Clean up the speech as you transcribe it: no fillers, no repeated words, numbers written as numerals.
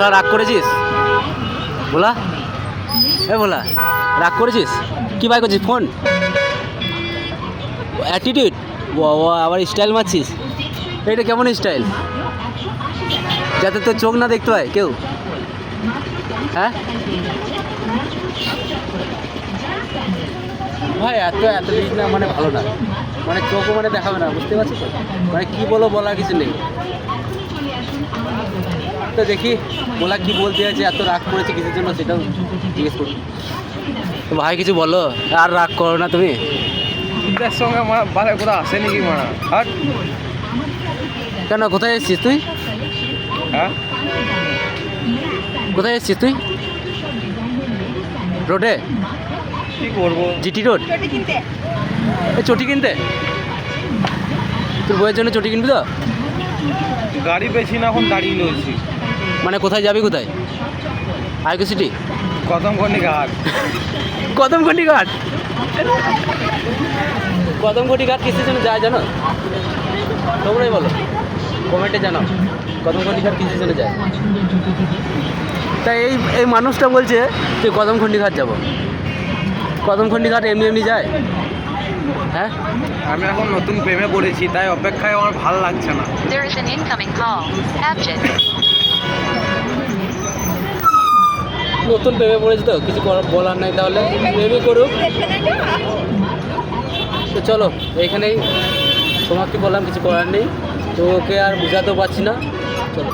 ভোলা রাগ করেছিস? ভোলা, এ ভোলা, রাগ করেছিস? কি বাই করছিস? ফোন অ্যাটিটিউড, আবার স্টাইল মারছিস? এটা কেমন স্টাইল? যাতে তোর চোখ না দেখতে হয় কেউ, হ্যাঁ ভাই? এত এত জিনিস না মানে ভালো না, মানে চোখও মানে দেখাবে না, বুঝতে পারছিস তো? মানে কী বলো, বলার কিছু নেই। তো দেখি বলা কি বলতে আছে, এত রাগ করেছে কিসের জন্য সেটাও জিজ্ঞেস করি। তো ভাই কিছু বলো, আর রাগ করো না তুমি। এটার সঙ্গে মারা বারে কোথাও আসে নাকি মারা? হাট। কেন, কোথায় এসছিস তুই? হ্যাঁ, কোথায় এসছিস তুই? রোডে? কি করবো? GT road? এই চটি কিনতে? তোর বইয়ের জন্য চটি কিনবি তো? গাড়ি পেয়েছি না, এখন দাঁড়িয়ে রয়েছি। মানে কোথায় যাবি, কোথায়? আইকো সিটি? কদমকন্ডি ঘাট। কদমখন্ডি ঘাট? কদমখন্ডি ঘাট কিসের জন্য যায় জানো? তোমরাই বলো, কমেন্টে জানাও কদমখন্ডি ঘাট কিসের জন্য যায়। তাই এই এই মানুষটা বলছে যে কদমখন্ডি ঘাট যাবো। কদমখন্ডি ঘাট এমনি এমনি যায়? হ্যাঁ, আমি এখন নতুন প্রেমে পড়েছি, তাই অপেক্ষায় আমার ভালো লাগছে না। There is an incoming call. Abject. নতুন প্রেমে পড়েছি তো কিছু বলার নাই, তাহলে প্রেমই করুক। তো চলো এইখানেই সমাপ্তি বললাম, কিছু করার নেই। তো ওকে আর বোঝাতেও পারছি না, চলো।